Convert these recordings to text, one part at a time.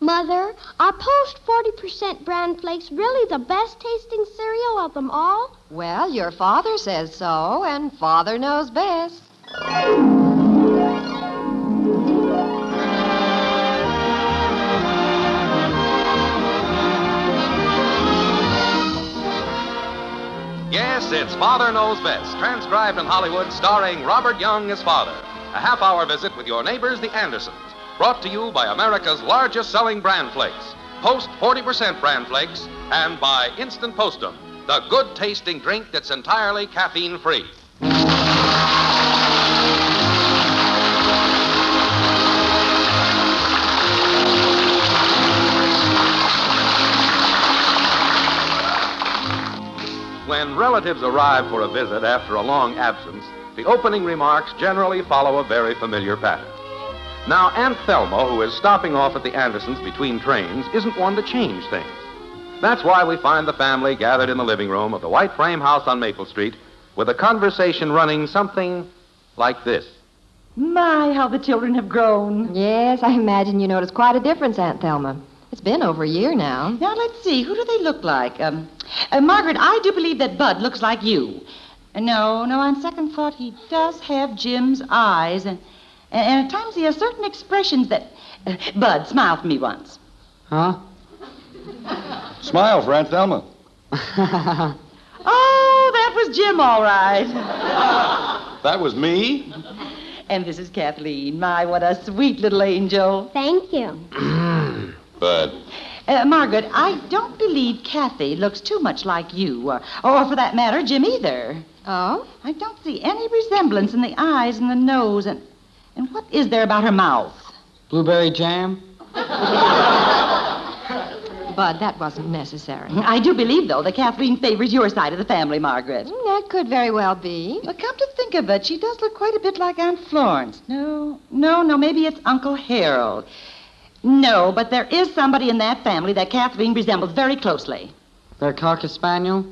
Mother, are Post 40% bran flakes really the best tasting cereal of them all? Well, your father says so, and Father knows best. Yes, it's Father Knows Best, transcribed in Hollywood, starring Robert Young as Father. A half-hour visit with your neighbors, the Andersons. Brought to you by America's largest selling bran flakes, Post 40% bran flakes, and by Instant Postum, the good-tasting drink that's entirely caffeine-free. When relatives arrive for a visit after a long absence, the opening remarks generally follow a very familiar pattern. Now, Aunt Thelma, who is stopping off at the Andersons between trains, isn't one to change things. That's why we find the family gathered in the living room of the white frame house on Maple Street with a conversation running something like this. My, how the children have grown. Yes, I imagine you notice quite a difference, Aunt Thelma. It's been over a year now. Now, let's see. Who do they look like? Margaret, I do believe that Bud looks like you. No, on second thought, he does have Jim's eyes. And at times he has certain expressions that... Bud, smile for me once. Huh? Smile for Aunt Thelma. Oh, that was Jim, all right. That was me? And this is Kathleen. My, what a sweet little angel. Thank you. Bud. Margaret, I don't believe Kathy looks too much like you, or for that matter, Jim either. Oh? I don't see any resemblance in the eyes and the nose, and what is there about her mouth? Blueberry jam? Bud, that wasn't necessary. I do believe, though, that Kathleen favors your side of the family, Margaret. That could very well be. Well, come to think of it, she does look quite a bit like Aunt Florence. No, maybe it's Uncle Harold. No, but there is somebody in that family that Kathleen resembles very closely. Their Cocker Spaniel?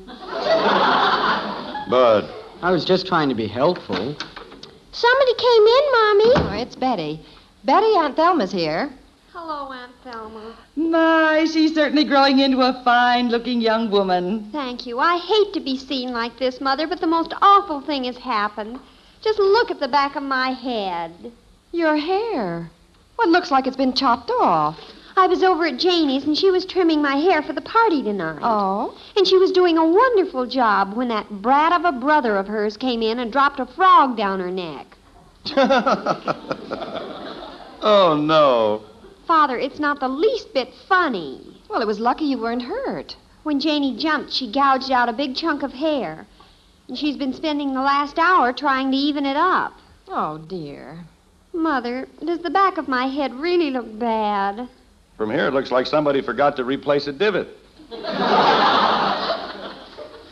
Bud. I was just trying to be helpful. Somebody came in, Mommy. Oh, it's Betty. Betty, Aunt Thelma's here. Hello, Aunt Thelma. My, she's certainly growing into a fine-looking young woman. Thank you. I hate to be seen like this, Mother, but the most awful thing has happened. Just look at the back of my head. Your hair. Well, it looks like it's been chopped off. I was over at Janie's, and she was trimming my hair for the party tonight. Oh? And she was doing a wonderful job when that brat of a brother of hers came in and dropped a frog down her neck. Oh, no. Father, it's not the least bit funny. Well, it was lucky you weren't hurt. When Janie jumped, she gouged out a big chunk of hair. And she's been spending the last hour trying to even it up. Oh, dear. Mother, does the back of my head really look bad? From here, it looks like somebody forgot to replace a divot.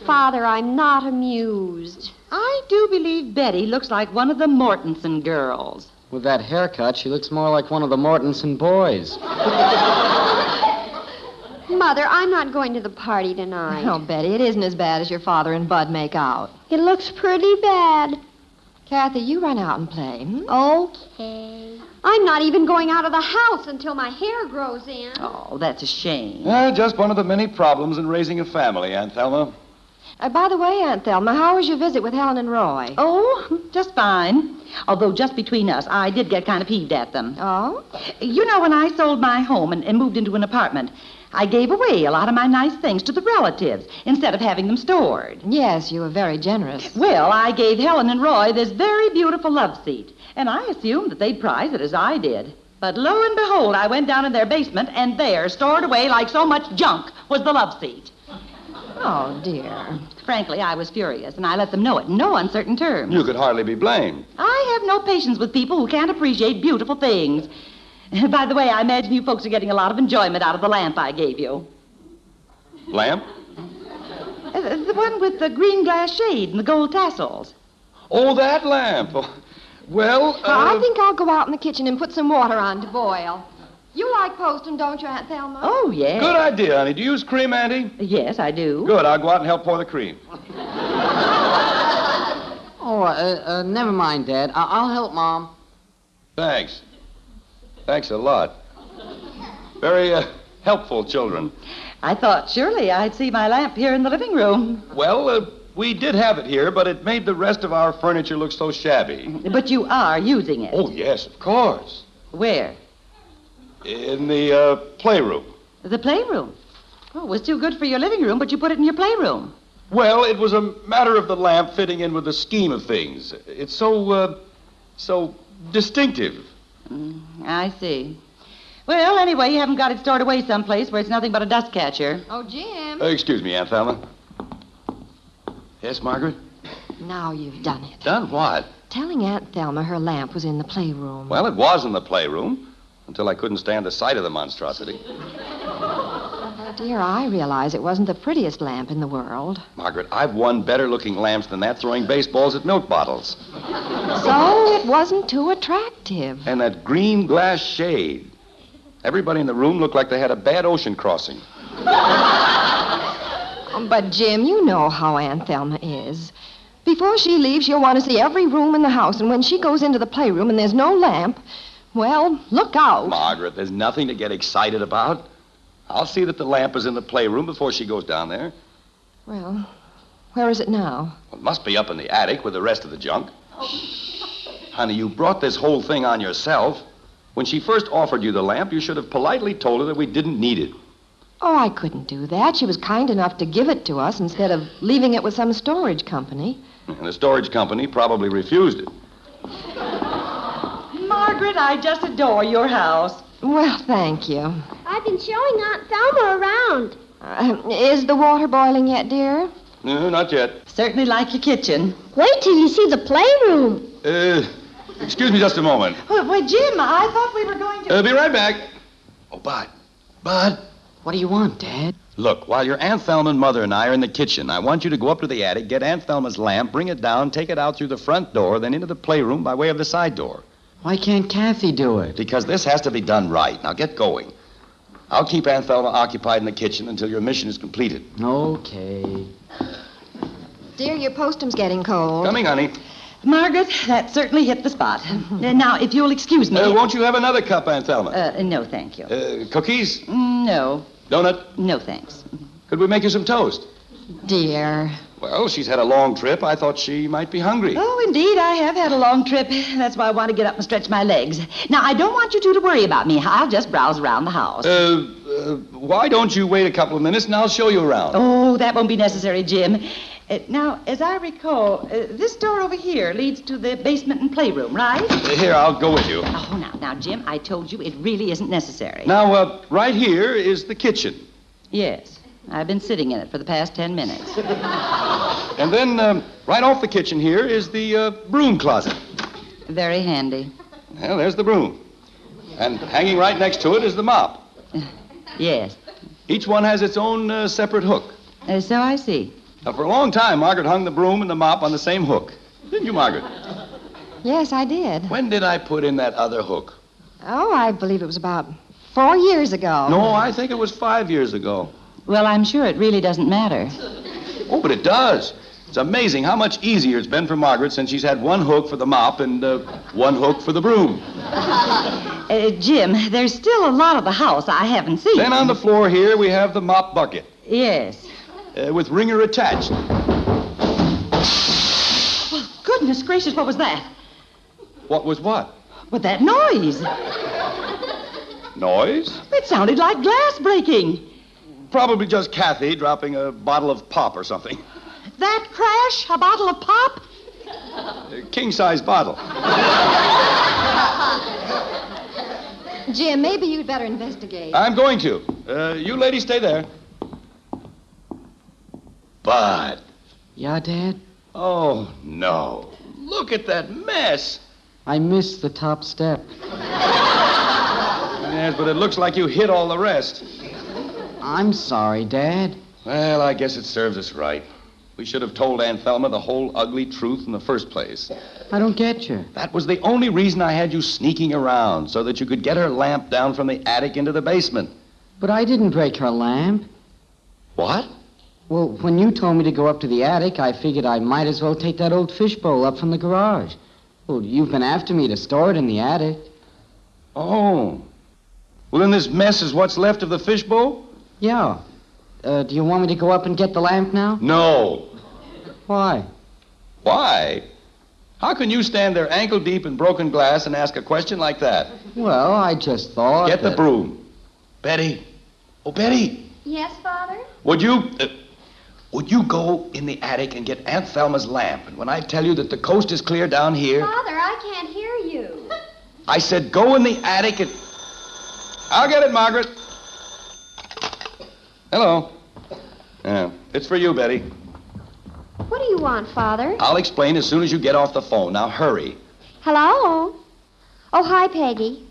Father, I'm not amused. I do believe Betty looks like one of the Mortensen girls. With that haircut, she looks more like one of the Mortensen boys. Mother, I'm not going to the party tonight. Oh, Betty, it isn't as bad as your father and Bud make out. It looks pretty bad. Kathy, you run out and play. Okay. I'm not even going out of the house until my hair grows in. Oh, that's a shame. Just one of the many problems in raising a family, Aunt Thelma. By the way, Aunt Thelma, how was your visit with Helen and Roy? Oh, just fine. Although, just between us, I did get kind of peeved at them. Oh? You know, when I sold my home and moved into an apartment, I gave away a lot of my nice things to the relatives instead of having them stored. Yes, you were very generous. Well, I gave Helen and Roy this very beautiful love seat, and I assumed that they'd prize it as I did. But lo and behold, I went down in their basement, and there, stored away like so much junk, was the love seat. Oh, dear. Frankly, I was furious, and I let them know it in no uncertain terms. You could hardly be blamed. I have no patience with people who can't appreciate beautiful things. By the way, I imagine you folks are getting a lot of enjoyment out of the lamp I gave you. Lamp? The one with the green glass shade and the gold tassels. Oh, that lamp. Well, I think I'll go out in the kitchen and put some water on to boil. You like Postum, don't you, Aunt Thelma? Oh, yes. Good idea, honey. Do you use cream, Auntie? Yes, I do. Good. I'll go out and help pour the cream. Never mind, Dad. I'll help Mom. Thanks. Thanks a lot. Very helpful children. I thought surely I'd see my lamp here in the living room. Well, we did have it here, but it made the rest of our furniture look so shabby. But you are using it. Oh, yes, of course. Where? In the playroom. The playroom. Oh, it was too good for your living room, but you put it in your playroom. Well, it was a matter of the lamp fitting in with the scheme of things. It's so distinctive. I see. Well, anyway, you haven't got it stored away someplace where it's nothing but a dust catcher. Oh, Jim. Excuse me, Aunt Thelma. Yes, Margaret? Now you've done it. Done what? Telling Aunt Thelma her lamp was in the playroom. Well, it was in the playroom until I couldn't stand the sight of the monstrosity. Dear, I realize it wasn't the prettiest lamp in the world. Margaret, I've won better-looking lamps than that throwing baseballs at milk bottles. So it wasn't too attractive. And that green glass shade. Everybody in the room looked like they had a bad ocean crossing. But, Jim, you know how Aunt Thelma is. Before she leaves, she'll want to see every room in the house, and when she goes into the playroom and there's no lamp, well, look out. Margaret, there's nothing to get excited about. I'll see that the lamp is in the playroom before she goes down there. Well, where is it now? Well, it must be up in the attic with the rest of the junk. Honey, you brought this whole thing on yourself. When she first offered you the lamp, you should have politely told her that we didn't need it. Oh, I couldn't do that. She was kind enough to give it to us instead of leaving it with some storage company. And the storage company probably refused it. Margaret, I just adore your house. Well, thank you. I've been showing Aunt Thelma around. Is the water boiling yet, dear? No, not yet. Certainly like your kitchen. Wait till you see the playroom. Excuse me just a moment. Why, Jim, I thought we were going to... Be right back. Oh, Bud. What do you want, Dad? Look, while your Aunt Thelma and Mother and I are in the kitchen, I want you to go up to the attic, get Aunt Thelma's lamp, bring it down, take it out through the front door, then into the playroom by way of the side door. Why can't Kathy do it? Because this has to be done right. Now, get going. I'll keep Aunt Thelma occupied in the kitchen until your mission is completed. Okay. Dear, your postum's getting cold. Coming, honey. Margaret, that certainly hit the spot. Now, if you'll excuse me... Won't you have another cup, Aunt Thelma? No, thank you. Cookies? No. Donut? No, thanks. Could we make you some toast? Dear. Well, she's had a long trip. I thought she might be hungry. Oh, indeed, I have had a long trip. That's why I want to get up and stretch my legs. Now, I don't want you two to worry about me. I'll just browse around the house. Why don't you wait a couple of minutes and I'll show you around? Oh, that won't be necessary, Jim. Now, as I recall, this door over here leads to the basement and playroom, right? Here, I'll go with you. Oh, now, Jim, I told you it really isn't necessary. Now, right here is the kitchen. Yes. I've been sitting in it for the past 10 minutes. And then, right off the kitchen here is the broom closet. Very handy. Well, there's the broom. And hanging right next to it is the mop. Yes. Each one has its own separate hook. So I see. Now, for a long time, Margaret hung the broom and the mop on the same hook. Didn't you, Margaret? Yes, I did. When did I put in that other hook? Oh, I believe it was about 4 years ago. No, I think it was 5 years ago. Well, I'm sure it really doesn't matter. Oh, but it does. It's amazing how much easier it's been for Margaret since she's had one hook for the mop and one hook for the broom. Jim, there's still a lot of the house I haven't seen. Then on the floor here, we have the mop bucket. Yes. With wringer attached. Well, goodness gracious, what was that? What was what? What, that noise? Noise? It sounded like glass breaking. Probably just Kathy dropping a bottle of pop or something. That crash? A bottle of pop? A king-size bottle. Jim, maybe you'd better investigate. I'm going to. You ladies stay there. Bud. Yeah, Dad? Oh, no. Look at that mess. I missed the top step. Yes, but it looks like you hit all the rest. I'm sorry, Dad. Well, I guess it serves us right. We should have told Aunt Thelma the whole ugly truth in the first place. I don't get you. That was the only reason I had you sneaking around, so that you could get her lamp down from the attic into the basement. But I didn't break her lamp. What? Well, when you told me to go up to the attic, I figured I might as well take that old fishbowl up from the garage. Well, you've been after me to store it in the attic. Oh. Well, then this mess is what's left of the fishbowl? Yeah. Do you want me to go up and get the lamp now? No. Why? Why? How can you stand there ankle deep in broken glass and ask a question like that? Well, I just thought. Get the that- broom. Betty. Oh, Betty. Yes, Father? Would you go in the attic and get Aunt Thelma's lamp? And when I tell you that the coast is clear down here, Father, I can't hear you. I said go in the attic and... I'll get it, Margaret. Hello. Yeah, it's for you, Betty. What do you want, Father? I'll explain as soon as you get off the phone. Now, hurry. Hello? Oh, hi, Peggy.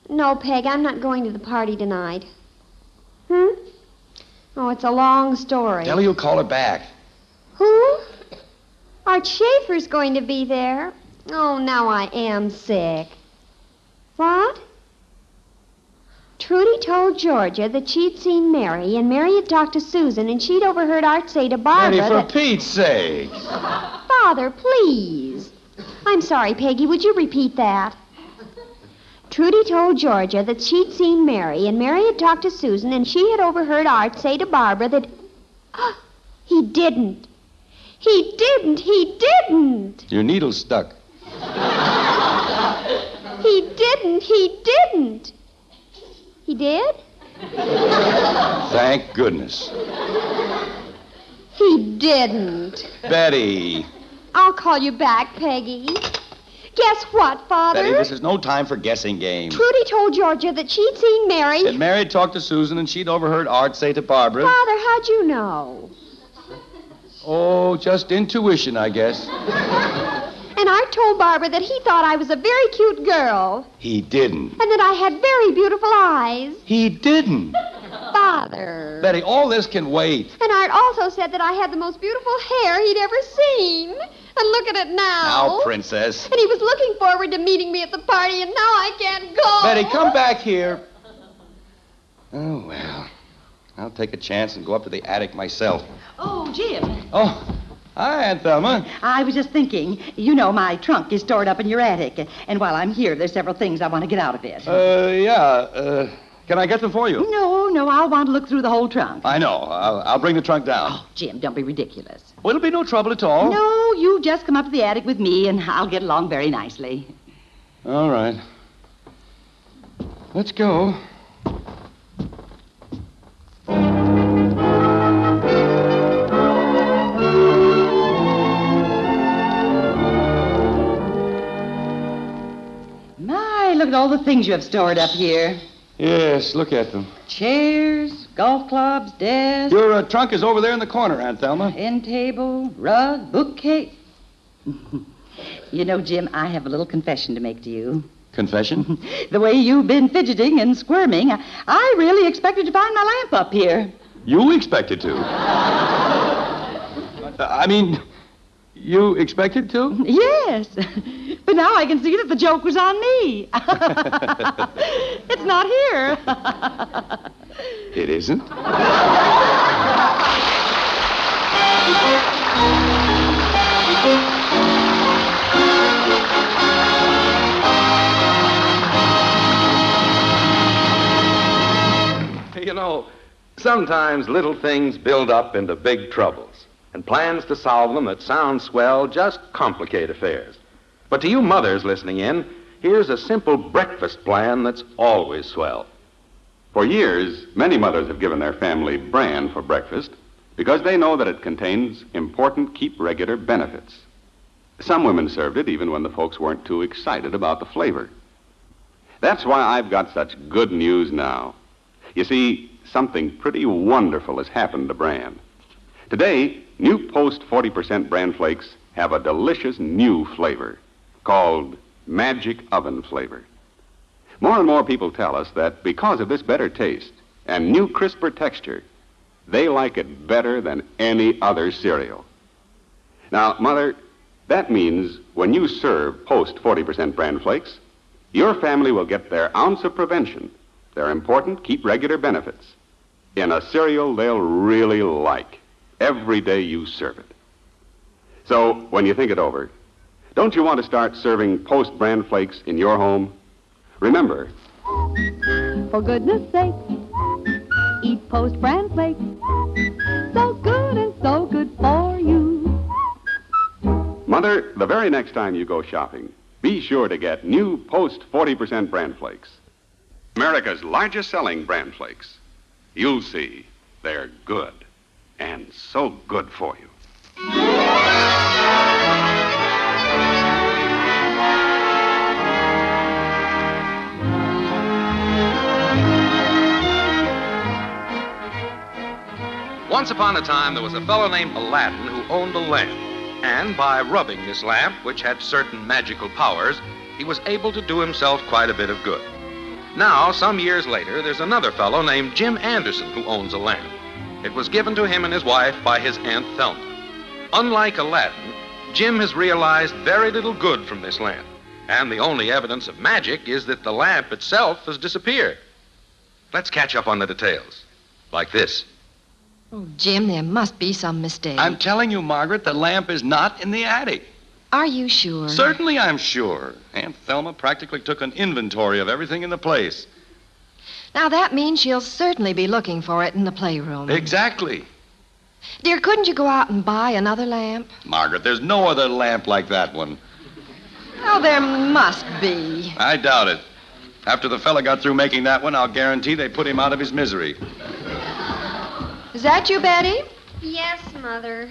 No, Peg, I'm not going to the party tonight. Oh, it's a long story. Tell her you'll call her back. Who? Art Schaefer's going to be there. Oh, now I am sick. What? Trudy told Georgia that she'd seen Mary, and Mary had talked to Susan, and she'd overheard Art say to Barbara Betty, for that... Pete's sake. Father, please. I'm sorry, Peggy. Would you repeat that? Trudy told Georgia that she'd seen Mary, and Mary had talked to Susan, and she had overheard Art say to Barbara that... He didn't. He didn't. He didn't. Your needle's stuck. He didn't. He didn't. He did? Thank goodness. He didn't. Betty. I'll call you back, Peggy. Guess what, Father? Betty, this is no time for guessing games. Trudy told Georgia that she'd seen Mary. And Mary talked to Susan, and she'd overheard Art say to Barbara... Father, how'd you know? Oh, just intuition, I guess. And Art told Barbara that he thought I was a very cute girl. He didn't. And that I had very beautiful eyes. He didn't. Father. Betty, all this can wait. And Art also said that I had the most beautiful hair he'd ever seen. And look at it now. Now, Princess. And he was looking forward to meeting me at the party, and now I can't go. Betty, come back here. Oh, well. I'll take a chance and go up to the attic myself. Oh, Jim. Oh, hi, Aunt Thelma. I was just thinking, you know, my trunk is stored up in your attic. And while I'm here, there's several things I want to get out of it. Can I get them for you? No, I'll want to look through the whole trunk. I know. I'll bring the trunk down. Oh, Jim, don't be ridiculous. Well, it'll be no trouble at all. No, you just come up to the attic with me, and I'll get along very nicely. All right. Let's go. My, look at all the things you have stored up here. Yes, look at them. Chairs, golf clubs, desks, Your trunk is over there in the corner, Aunt Thelma. end table, rug, bookcase. You know, Jim, I have a little confession to make to you. Confession? The way you've been fidgeting and squirming, I really expected to find my lamp up here. You expected to. You expected to? Yes. But now I can see that the joke was on me. It's not here. It isn't? You know, sometimes little things build up into big troubles, and plans to solve them that sound swell just complicate affairs. But to you mothers listening in, here's a simple breakfast plan that's always swell. For years, many mothers have given their family bran for breakfast because they know that it contains important keep regular benefits. Some women served it even when the folks weren't too excited about the flavor. That's why I've got such good news now. You see, something pretty wonderful has happened to bran. Today, new Post 40% bran flakes have a delicious new flavor called Magic Oven Flavor. More and more people tell us that because of this better taste and new crisper texture, they like it better than any other cereal. Now, Mother, that means when you serve Post 40% bran flakes, your family will get their ounce of prevention, their important keep regular benefits, in a cereal they'll really like every day you serve it. So, when you think it over, don't you want to start serving Post bran flakes in your home? Remember, for goodness sake. Eat Post Bran Flakes. So good and so good for you. Mother, the very next time you go shopping, be sure to get new Post 40% Bran Flakes. America's largest selling Bran Flakes. You'll see they're good, and so good for you. Once upon a time, there was a fellow named Aladdin who owned a lamp. And by rubbing this lamp, which had certain magical powers, he was able to do himself quite a bit of good. Now, some years later, there's another fellow named Jim Anderson who owns a lamp. It was given to him and his wife by his Aunt Thelma. Unlike Aladdin, Jim has realized very little good from this lamp. And the only evidence of magic is that the lamp itself has disappeared. Let's catch up on the details. Like this. Oh, Jim, there must be some mistake. I'm telling you, Margaret, the lamp is not in the attic. Are you sure? Certainly I'm sure. Aunt Thelma practically took an inventory of everything in the place. Now, that means she'll certainly be looking for it in the playroom. Exactly. Dear, couldn't you go out and buy another lamp? Margaret, there's no other lamp like that one. Oh, there must be. I doubt it. After the fella got through making that one, I'll guarantee they put him out of his misery. Is that you, Betty? Yes, Mother.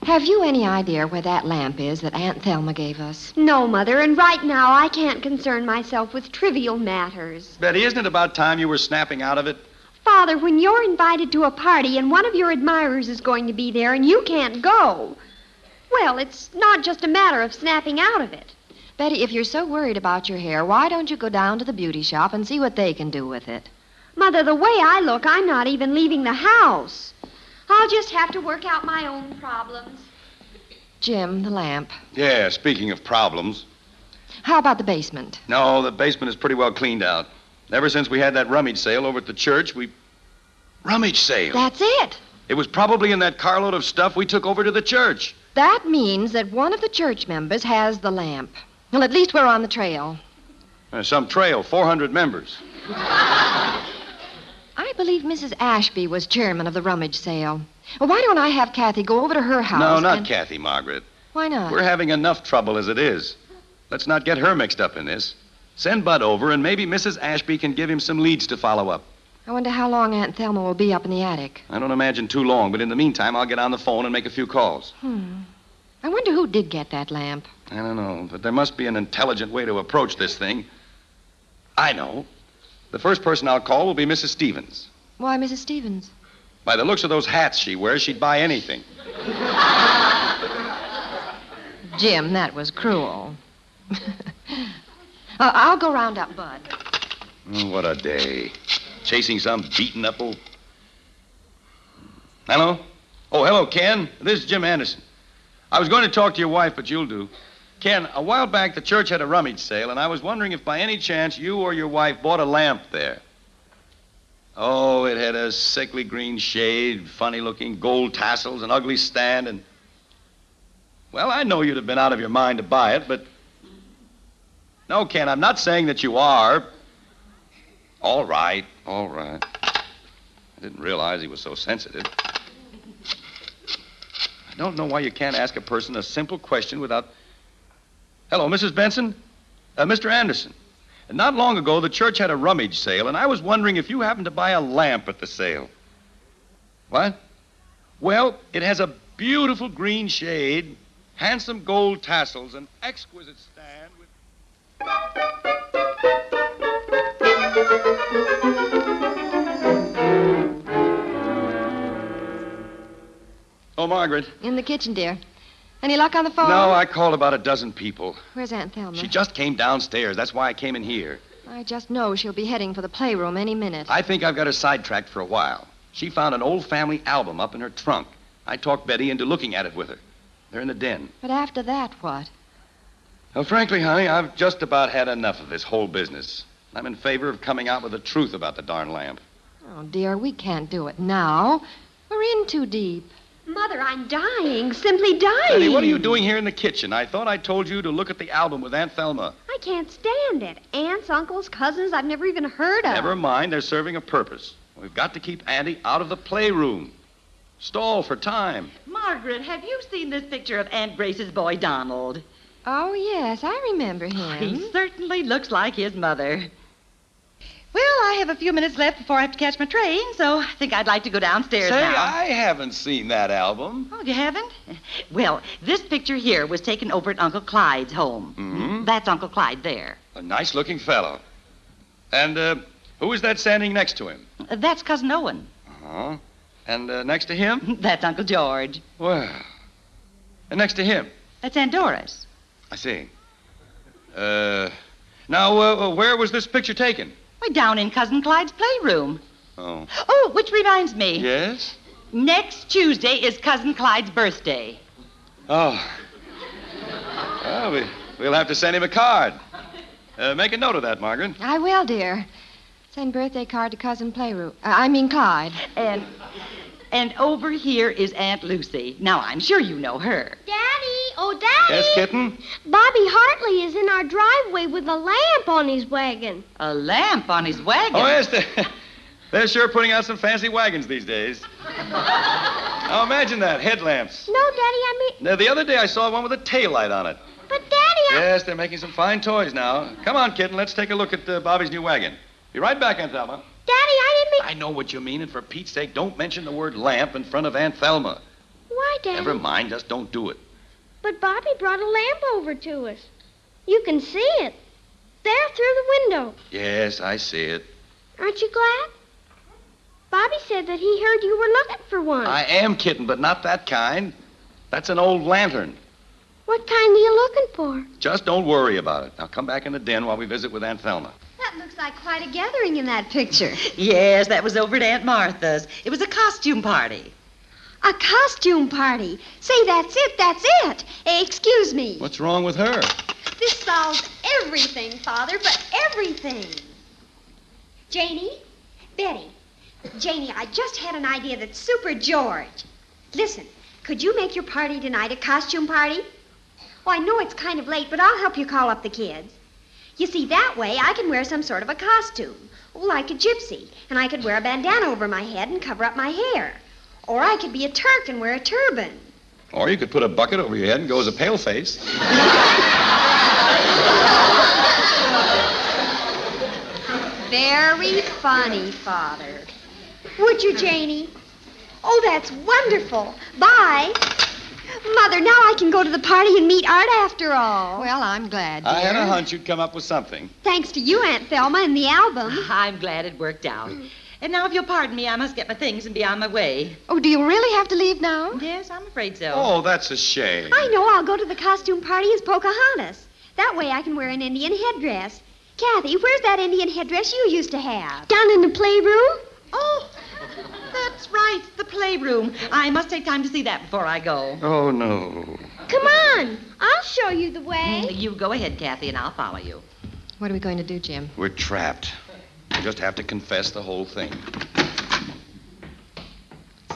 Have you any idea where that lamp is that Aunt Thelma gave us? No, Mother, and right now I can't concern myself with trivial matters. Betty, isn't it about time you were snapping out of it? Father, when you're invited to a party and one of your admirers is going to be there and you can't go, well, it's not just a matter of snapping out of it. Betty, if you're so worried about your hair, why don't you go down to the beauty shop and see what they can do with it? Mother, the way I look, I'm not even leaving the house. I'll just have to work out my own problems. Jim, the lamp. Yeah, speaking of problems. How about the basement? No, the basement is pretty well cleaned out. Ever since we had that rummage sale over at the church, Rummage sale? That's it. It was probably in that carload of stuff we took over to the church. That means that one of the church members has the lamp. Well, at least we're on the trail. Some trail, 400 members. I believe Mrs. Ashby was chairman of the rummage sale. Well, why don't I have Kathy go over to her house? No, not Kathy, Margaret. Why not? We're having enough trouble as it is. Let's not get her mixed up in this. Send Bud over, and maybe Mrs. Ashby can give him some leads to follow up. I wonder how long Aunt Thelma will be up in the attic. I don't imagine too long, but in the meantime, I'll get on the phone and make a few calls. I wonder who did get that lamp. I don't know, but there must be an intelligent way to approach this thing. I know. The first person I'll call will be Mrs. Stevens. Why, Mrs. Stevens? By the looks of those hats she wears, she'd buy anything. Jim, that was cruel. I'll go round up Bud. Oh, what a day. Chasing some beaten-up old... Hello? Oh, hello, Ken. This is Jim Anderson. I was going to talk to your wife, but you'll do. Ken, a while back, the church had a rummage sale, and I was wondering if by any chance you or your wife bought a lamp there. Oh, it had a sickly green shade, funny-looking gold tassels, an ugly stand, and... Well, I know you'd have been out of your mind to buy it, but... No, Ken, I'm not saying that you are. All right, all right. I didn't realize he was so sensitive. I don't know why you can't ask a person a simple question without... Hello, Mrs. Benson? Mr. Anderson. Not long ago, the church had a rummage sale, and I was wondering if you happened to buy a lamp at the sale. What? Well, it has a beautiful green shade, handsome gold tassels, an exquisite stand with... Oh, Margaret. In the kitchen, dear. Any luck on the phone? No, I called about a dozen people. Where's Aunt Thelma? She just came downstairs. That's why I came in here. I just know she'll be heading for the playroom any minute. I think I've got her sidetracked for a while. She found an old family album up in her trunk. I talked Betty into looking at it with her. They're in the den. But after that, what? Well, frankly, honey, I've just about had enough of this whole business. I'm in favor of coming out with the truth about the darn lamp. Oh, dear, we can't do it now. We're in too deep. Mother, I'm dying. Simply dying. Betty, what are you doing here in the kitchen? I thought I told you to look at the album with Aunt Thelma. I can't stand it. Aunts, uncles, cousins I've never even heard of. Never mind, they're serving a purpose. We've got to keep Auntie out of the playroom. Stall for time. Margaret, have you seen this picture of Aunt Grace's boy, Donald? Oh, yes, I remember him. He certainly looks like his mother. Well, I have a few minutes left before I have to catch my train, so I think I'd like to go downstairs Say, now. I haven't seen that album. Oh, you haven't? Well, this picture here was taken over at Uncle Clyde's home. Mm-hmm. That's Uncle Clyde there. A nice-looking fellow. And who is that standing next to him? That's Cousin Owen. Uh-huh. And next to him? That's Uncle George. Well, and next to him? That's Aunt Doris. I see. Now, where was this picture taken? We're down in Cousin Clyde's playroom. Oh. Oh, which reminds me. Yes? Next Tuesday is Cousin Clyde's birthday. Oh. Well, we'll have to send him a card. Make a note of that, Margaret. I will, dear. Send birthday card to Cousin Clyde. And over here is Aunt Lucy. Now, I'm sure you know her. Daddy! Oh, Daddy! Yes, kitten? Bobby Hartley is in our driveway with a lamp on his wagon. A lamp on his wagon? Oh, yes. They're sure putting out some fancy wagons these days. Now, imagine that. Headlamps. No, Daddy, I mean... Now, the other day I saw one with a tail light on it. But, Daddy, Yes, they're making some fine toys now. Come on, kitten. Let's take a look at Bobby's new wagon. Be right back, Aunt Thelma. Daddy, I didn't mean... I know what you mean, and for Pete's sake, don't mention the word lamp in front of Aunt Thelma. Why, Daddy? Never mind, just don't do it. But Bobby brought a lamp over to us. You can see it. There, through the window. Yes, I see it. Aren't you glad? Bobby said that he heard you were looking for one. I am, kitten, but not that kind. That's an old lantern. What kind are you looking for? Just don't worry about it. Now come back in the den while we visit with Aunt Thelma. That looks like quite a gathering in that picture. Yes, that was over at Aunt Martha's. It was a costume party. A costume party. Say, that's it. Excuse me. What's wrong with her? This solves everything, Father, but everything. Janie, Betty. Janie, I just had an idea that's super George. Listen, could you make your party tonight a costume party? Oh, I know it's kind of late, but I'll help you call up the kids. You see, that way I can wear some sort of a costume, like a gypsy, and I could wear a bandana over my head and cover up my hair. Or I could be a Turk and wear a turban. Or you could put a bucket over your head and go as a paleface. Very funny, Father. Would you, Janie? Oh, that's wonderful. Bye. Mother, now I can go to the party and meet Art after all. Well, I'm glad, dear. I had a hunch you'd come up with something. Thanks to you, Aunt Thelma, and the album. I'm glad it worked out. And now, if you'll pardon me, I must get my things and be on my way. Oh, do you really have to leave now? Yes, I'm afraid so. Oh, that's a shame. I know. I'll go to the costume party as Pocahontas. That way I can wear an Indian headdress. Kathy, where's that Indian headdress you used to have? Down in the playroom? Oh, that's right, the playroom. I must take time to see that before I go. Oh, no. Come on. I'll show you the way. You go ahead, Kathy, and I'll follow you. What are we going to do, Jim? We're trapped. We just have to confess the whole thing.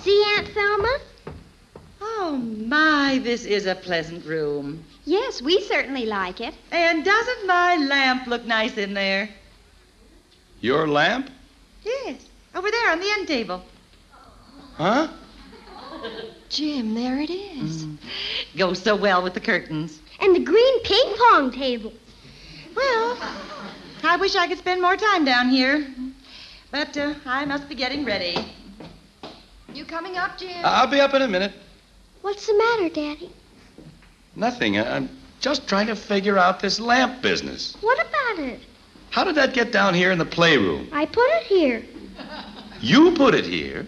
See, Aunt Thelma? Oh, my, this is a pleasant room. Yes, we certainly like it. And doesn't my lamp look nice in there? Your lamp? Yes, over there on the end table. Huh? Jim, there it is. Goes so well with the curtains. And the green ping pong table. Well, I wish I could spend more time down here. But I must be getting ready. You coming up, Jim? I'll be up in a minute. What's the matter, Daddy? Nothing. I'm just trying to figure out this lamp business. What about it? How did that get down here in the playroom? I put it here. You put it here?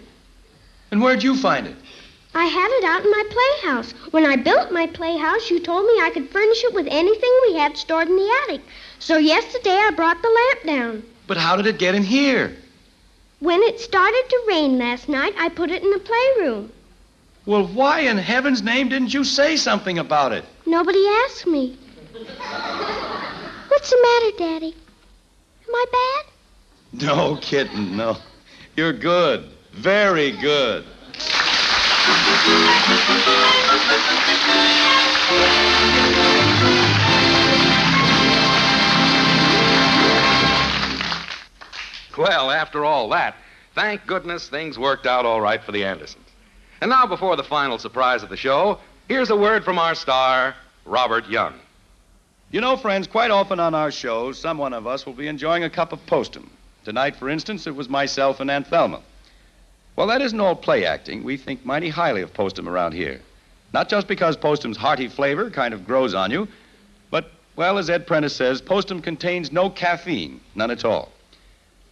And where'd you find it? I had it out in my playhouse. When I built my playhouse, you told me I could furnish it with anything we had stored in the attic. So yesterday I brought the lamp down. But how did it get in here? When it started to rain last night, I put it in the playroom. Well, why in heaven's name didn't you say something about it? Nobody asked me. What's the matter, Daddy? Am I bad? No, kitten, no. You're good. Very good. Well, after all that, thank goodness things worked out all right for the Andersons. And now, before the final surprise of the show, here's a word from our star, Robert Young. You know, friends, quite often on our shows, some one of us will be enjoying a cup of postum. Tonight, for instance, it was myself and Aunt Thelma. Well, that isn't all play acting. We think mighty highly of postum around here. Not just because postum's hearty flavor kind of grows on you, but, well, as Ed Prentice says, postum contains no caffeine, none at all.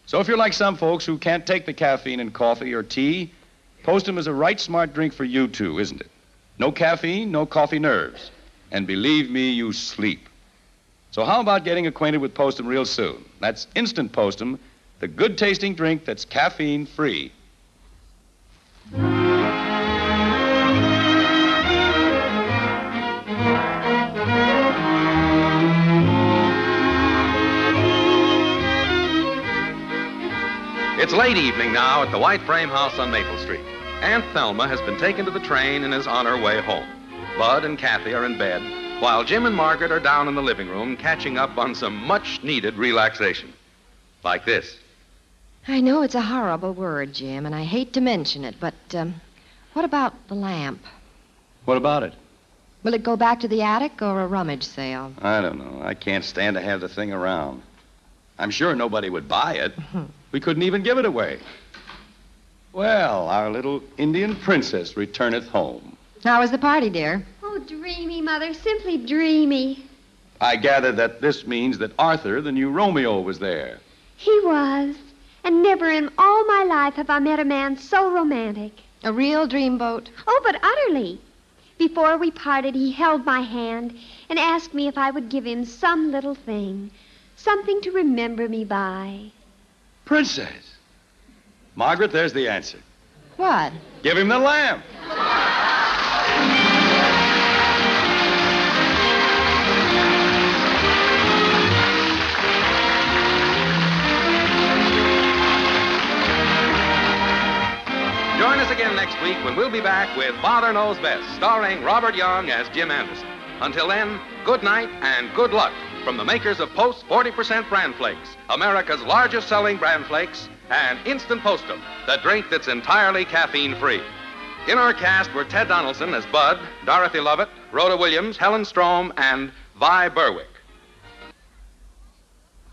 So if you're like some folks who can't take the caffeine in coffee or tea, postum is a right smart drink for you, too, isn't it? No caffeine, no coffee nerves. And believe me, you sleep. So how about getting acquainted with postum real soon? That's instant postum, the good-tasting drink that's caffeine-free. It's late evening now at the White Frame House on Maple Street. Aunt Thelma has been taken to the train and is on her way home. Bud and Kathy are in bed, while Jim and Margaret are down in the living room catching up on some much-needed relaxation. Like this. I know it's a horrible word, Jim, and I hate to mention it, but what about the lamp? What about it? Will it go back to the attic or a rummage sale? I don't know. I can't stand to have the thing around. I'm sure nobody would buy it. We couldn't even give it away. Well, our little Indian princess returneth home. How was the party, dear? Oh, dreamy, Mother, simply dreamy. I gather that this means that Arthur, the new Romeo, was there. He was. And never in all my life have I met a man so romantic. A real dreamboat? Oh, but utterly. Before we parted, he held my hand and asked me if I would give him some little thing, something to remember me by. Princess. Margaret, there's the answer. What? Give him the lamp. Join us again next week when we'll be back with Father Knows Best, starring Robert Young as Jim Anderson. Until then, good night and good luck from the makers of Post 40% Bran Flakes, America's largest selling bran flakes, and Instant Postum, the drink that's entirely caffeine-free. In our cast were Ted Donaldson as Bud, Dorothy Lovett, Rhoda Williams, Helen Strom, and Vi Berwick.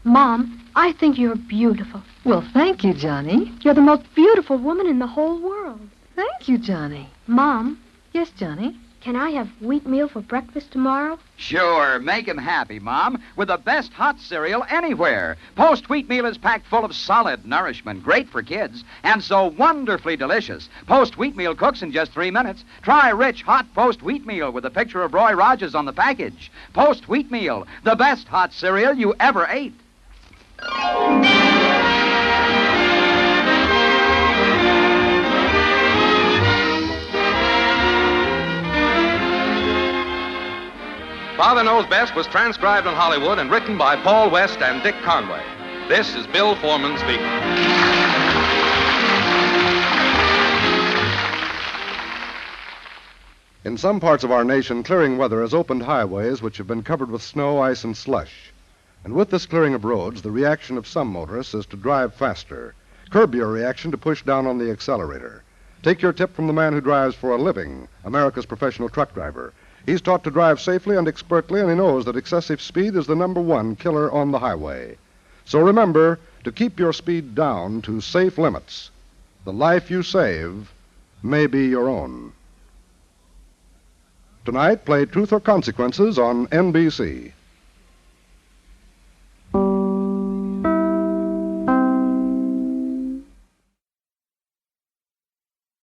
Mom, I think you're beautiful. Well, thank you, Johnny. You're the most beautiful woman in the whole world. Thank you, Johnny. Mom, Yes, Johnny? can I have wheatmeal for breakfast tomorrow? Sure, make him happy, Mom, with the best hot cereal anywhere. Post Wheatmeal is packed full of solid nourishment, great for kids, and so wonderfully delicious. Post Wheatmeal cooks in just 3 minutes. Try rich, hot Post Wheatmeal with a picture of Roy Rogers on the package. Post Wheatmeal, the best hot cereal you ever ate. Father Knows Best was transcribed in Hollywood and written by Paul West and Dick Conway. This is Bill Foreman speaking. In some parts of our nation, clearing weather has opened highways which have been covered with snow, ice, and slush. And with this clearing of roads, the reaction of some motorists is to drive faster. Curb your reaction to push down on the accelerator. Take your tip from the man who drives for a living, America's professional truck driver. He's taught to drive safely and expertly, and he knows that excessive speed is the #1 killer on the highway. So remember to keep your speed down to safe limits. The life you save may be your own. Tonight, play Truth or Consequences on NBC.